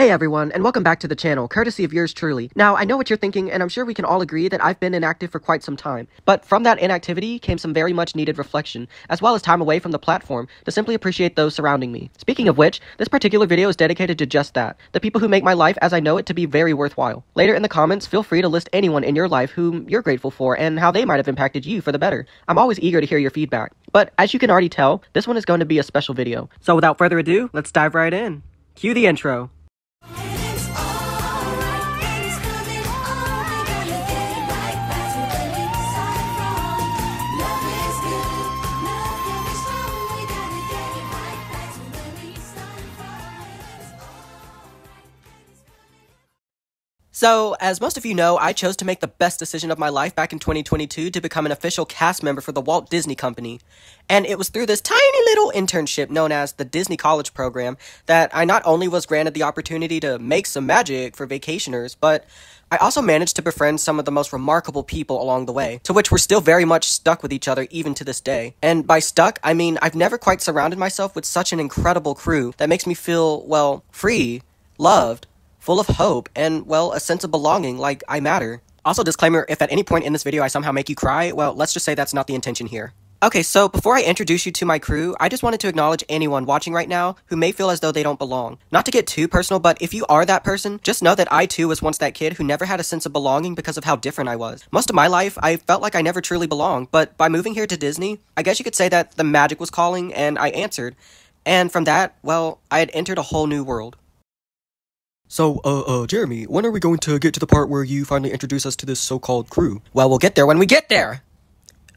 Hey everyone, and welcome back to the channel, courtesy of yours truly. Now, I know what you're thinking, and I'm sure we can all agree that I've been inactive for quite some time. But from that inactivity came some very much needed reflection, as well as time away from the platform, to simply appreciate those surrounding me. Speaking of which, this particular video is dedicated to just that, the people who make my life as I know it to be very worthwhile. Later in the comments, feel free to list anyone in your life whom you're grateful for, and how they might have impacted you for the better. I'm always eager to hear your feedback. But as you can already tell, this one is going to be a special video. So without further ado, let's dive right in. Cue the intro. So, as most of you know, I chose to make the best decision of my life back in 2022 to become an official cast member for the Walt Disney Company. And it was through this tiny little internship known as the Disney College Program that I not only was granted the opportunity to make some magic for vacationers, but I also managed to befriend some of the most remarkable people along the way, to which we're still very much stuck with each other even to this day. And by stuck, I mean I've never quite surrounded myself with such an incredible crew that makes me feel, well, free, loved, full of hope, and, well, a sense of belonging, like I matter. Also, disclaimer, if at any point in this video I somehow make you cry, well, let's just say that's not the intention here. Okay, so before I introduce you to my crew, I just wanted to acknowledge anyone watching right now who may feel as though they don't belong. Not to get too personal, but if you are that person, just know that I too was once that kid who never had a sense of belonging because of how different I was. Most of my life, I felt like I never truly belonged, but by moving here to Disney, I guess you could say that the magic was calling, and I answered. And from that, well, I had entered a whole new world. So, Jeremy, when are we going to get to the part where you finally introduce us to this so-called crew? Well, we'll get there when we get there!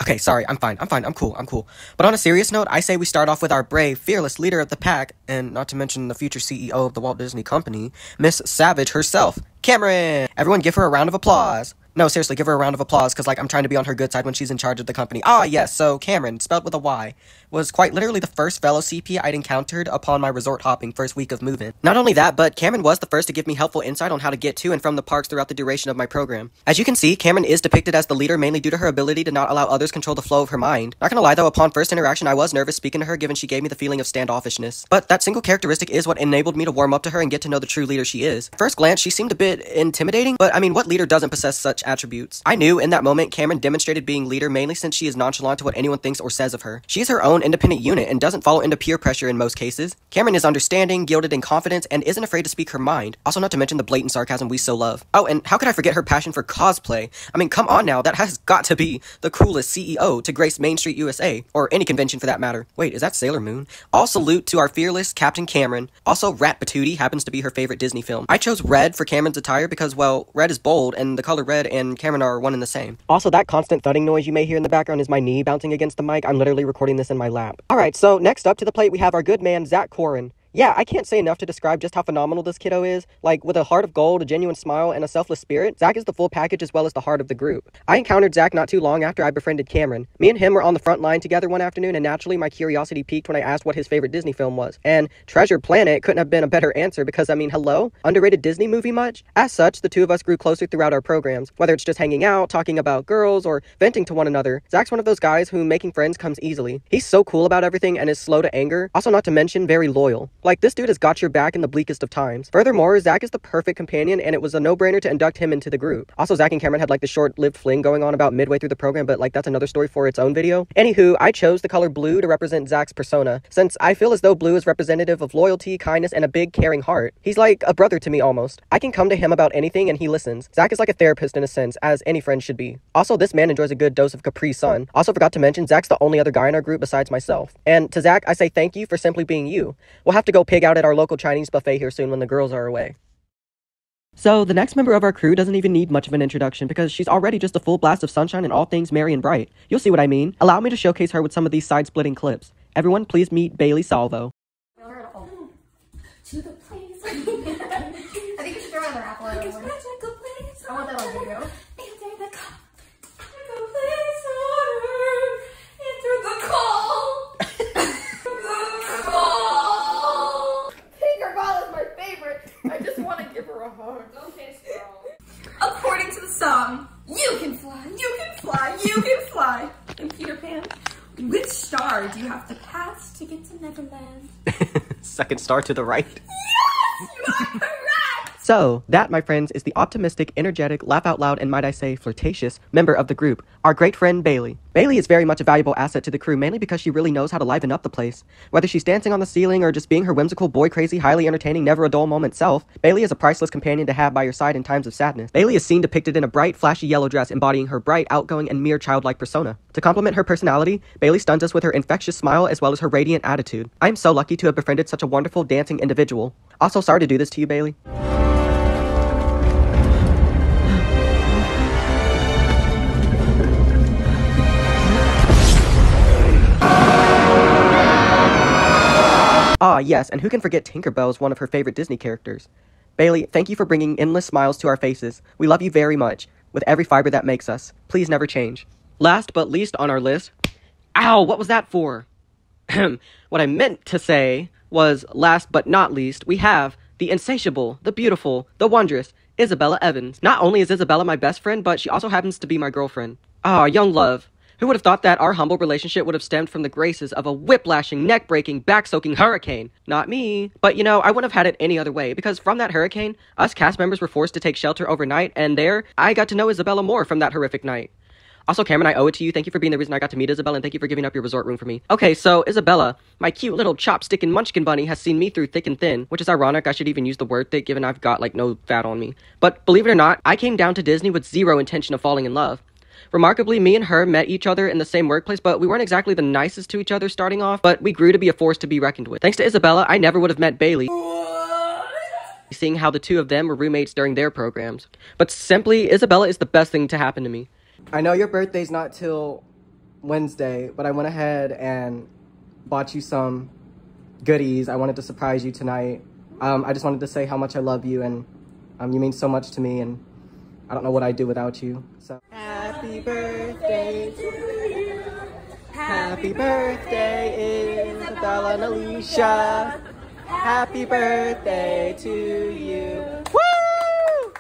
Okay, sorry, I'm fine, I'm cool. But on a serious note, I say we start off with our brave, fearless leader of the pack, and not to mention the future CEO of the Walt Disney Company, Miss Savage herself, Camryn! Everyone give her a round of applause. No, seriously, give her a round of applause, because, I'm trying to be on her good side when she's in charge of the company. Ah, yes, so Camryn, spelled with a Y, was quite literally the first fellow CP I'd encountered upon my resort hopping first week of moving. Not only that, but Camryn was the first to give me helpful insight on how to get to and from the parks throughout the duration of my program. As you can see, Camryn is depicted as the leader mainly due to her ability to not allow others control the flow of her mind. Not gonna lie though, upon first interaction I was nervous speaking to her given she gave me the feeling of standoffishness. But that single characteristic is what enabled me to warm up to her and get to know the true leader she is. At first glance, she seemed a bit intimidating, but I mean, what leader doesn't possess such attributes? I knew in that moment Camryn demonstrated being leader mainly since she is nonchalant to what anyone thinks or says of her. She is her own independent unit and doesn't follow into peer pressure in most cases. Camryn is understanding, gilded in confidence, and isn't afraid to speak her mind. Also not to mention the blatant sarcasm we so love. Oh, and how could I forget her passion for cosplay? I mean, come on now, that has got to be the coolest CEO to grace Main Street USA, or any convention for that matter. Wait, is that Sailor Moon? All salute to our fearless Captain Camryn. Also, Rat Patootie happens to be her favorite Disney film. I chose red for Camryn's attire because, well, red is bold, and the color red and Camryn are one and the same. Also, that constant thudding noise you may hear in the background is my knee bouncing against the mic. I'm literally recording this in my lap. Alright, so next up to the plate we have our good man, Corwin. Yeah, I can't say enough to describe just how phenomenal this kiddo is. Like, with a heart of gold, a genuine smile, and a selfless spirit, Zach is the full package as well as the heart of the group. I encountered Zach not too long after I befriended Camryn. Me and him were on the front line together one afternoon, and naturally my curiosity peaked when I asked what his favorite Disney film was. And Treasure Planet couldn't have been a better answer because, I mean, hello? Underrated Disney movie much? As such, the two of us grew closer throughout our programs. Whether it's just hanging out, talking about girls, or venting to one another, Zach's one of those guys who making friends comes easily. He's so cool about everything and is slow to anger. Also, not to mention, very loyal. Like, this dude has got your back in the bleakest of times. Furthermore, Zach is the perfect companion, and it was a no-brainer to induct him into the group. Also, Zach and Camryn had the short-lived fling going on about midway through the program, but that's another story for its own video. Anywho, I chose the color blue to represent Zach's persona, since I feel as though blue is representative of loyalty, kindness, and a big, caring heart. He's like a brother to me almost. I can come to him about anything, and he listens. Zach is like a therapist in a sense, as any friend should be. Also, this man enjoys a good dose of Capri Sun. Also, forgot to mention, Zach's the only other guy in our group besides myself. And to Zach, I say thank you for simply being you. We'll have to go pig out at our local Chinese buffet here soon when the girls are away. So, the next member of our crew doesn't even need much of an introduction because she's already just a full blast of sunshine and all things merry and bright. You'll see what I mean. Allow me to showcase her with some of these side-splitting clips. Everyone, please meet Bailey Salvo. To the place. I think you should throw another apple out. I want that on video. According to the song, you can fly, you can fly, you can fly. And Peter Pan, which star do you have to pass to get to Neverland? Second star to the right. Yes, you are correct. So, that, my friends, is the optimistic, energetic, laugh out loud, and might I say, flirtatious member of the group, our great friend Bailey. Bailey is very much a valuable asset to the crew, mainly because she really knows how to liven up the place. Whether she's dancing on the ceiling or just being her whimsical, boy-crazy, highly entertaining, never-a-dull moment self, Bailey is a priceless companion to have by your side in times of sadness. Bailey is seen depicted in a bright, flashy yellow dress embodying her bright, outgoing, and mere childlike persona. To complement her personality, Bailey stuns us with her infectious smile as well as her radiant attitude. I am so lucky to have befriended such a wonderful, dancing individual. Also, sorry to do this to you, Bailey. Ah, yes, and who can forget Tinkerbell's one of her favorite Disney characters? Bailey, thank you for bringing endless smiles to our faces. We love you very much, with every fiber that makes us. Please never change. Last but least on our list... Ow, what was that for? What I meant to say was, last but not least, we have the insatiable, the beautiful, the wondrous, Isabella Evans. Not only is Isabella my best friend, but she also happens to be my girlfriend. Ah, young love. Who would have thought that our humble relationship would have stemmed from the graces of a whip-lashing, neck-breaking, back-soaking hurricane? Not me. But, you know, I wouldn't have had it any other way, because from that hurricane, us cast members were forced to take shelter overnight, and there, I got to know Isabella more from that horrific night. Also, Camryn, I owe it to you. Thank you for being the reason I got to meet Isabella, and thank you for giving up your resort room for me. Okay, so, Isabella, my cute little chopstick and munchkin bunny has seen me through thick and thin, which is ironic. I should even use the word thick, given I've got, like, no fat on me. But, believe it or not, I came down to Disney with zero intention of falling in love. Remarkably, me and her met each other in the same workplace, but we weren't exactly the nicest to each other starting off, but we grew to be a force to be reckoned with. Thanks to Isabella, I never would have met Bailey, seeing how the two of them were roommates during their programs. But simply, Isabella is the best thing to happen to me. I know your birthday's not till Wednesday, but I went ahead and bought you some goodies. I wanted to surprise you tonight. I just wanted to say how much I love you, and you mean so much to me, and I don't know what I'd do without you. So happy birthday to you. Happy birthday, Isabella and Alicia. Happy birthday to you. Woo!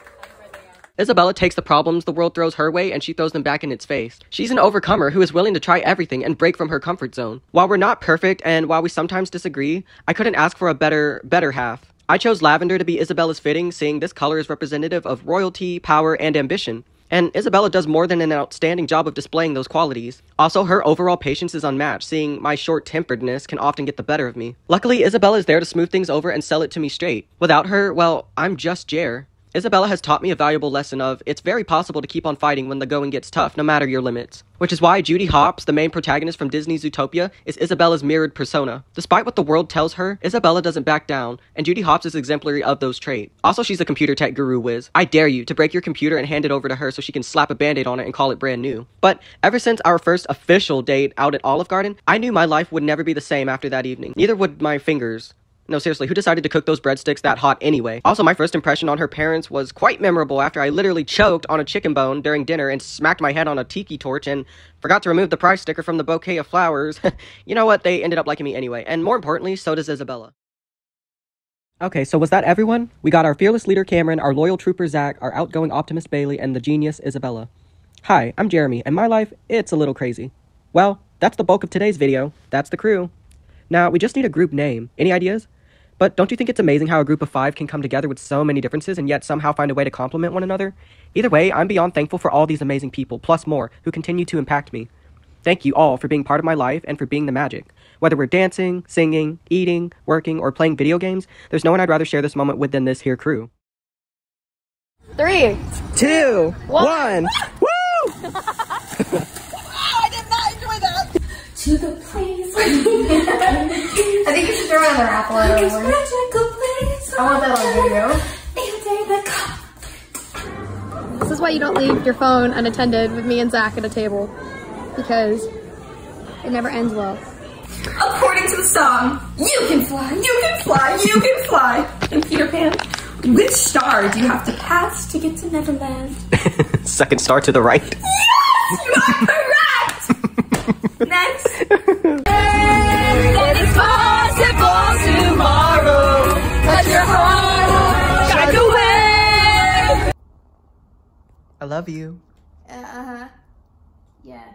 Isabella takes the problems the world throws her way and she throws them back in its face. She's an overcomer who is willing to try everything and break from her comfort zone. While we're not perfect and while we sometimes disagree, I couldn't ask for a better half. I chose lavender to be Isabella's fitting, seeing this color is representative of royalty, power, and ambition. And Isabella does more than an outstanding job of displaying those qualities. Also, her overall patience is unmatched, seeing my short-temperedness can often get the better of me. Luckily, Isabella is there to smooth things over and sell it to me straight. Without her, well, I'm just Jer. Isabella has taught me a valuable lesson of, it's very possible to keep on fighting when the going gets tough, no matter your limits. Which is why Judy Hopps, the main protagonist from Disney's Zootopia, is Isabella's mirrored persona. Despite what the world tells her, Isabella doesn't back down, and Judy Hopps is exemplary of those traits. Also, she's a computer tech guru whiz. I dare you to break your computer and hand it over to her so she can slap a band-aid on it and call it brand new. But ever since our first official date out at Olive Garden, I knew my life would never be the same after that evening. Neither would my fingers. No, seriously, who decided to cook those breadsticks that hot anyway? Also, my first impression on her parents was quite memorable after I literally choked on a chicken bone during dinner and smacked my head on a tiki torch and forgot to remove the price sticker from the bouquet of flowers. You know what? They ended up liking me anyway. And more importantly, so does Isabella. Okay, so was that everyone? We got our fearless leader Camryn, our loyal trooper Zach, our outgoing optimist Bailey, and the genius Isabella. Hi, I'm Jeremy, and my life, it's a little crazy. Well, that's the bulk of today's video. That's the crew. Now, we just need a group name. Any ideas? But don't you think it's amazing how a group of 5 can come together with so many differences and yet somehow find a way to complement one another? Either way, I'm beyond thankful for all these amazing people, plus more, who continue to impact me. Thank you all for being part of my life and for being the magic. Whether we're dancing, singing, eating, working, or playing video games, there's no one I'd rather share this moment with than this here crew. 3, 2, 1, woo! I did not enjoy that. To the place. I think you should throw another apple at This her. magical place. I want that on video. This is why you don't leave your phone unattended with me and Zach at a table, because it never ends well. According to the song, you can fly, you can fly, you can fly. And Peter Pan, which star do you have to pass to get to Neverland? Second star to the right. Yes! You are correct! Next. And it's possible tomorrow. Let your heart guide the way. I love you. Uh-huh. Yeah.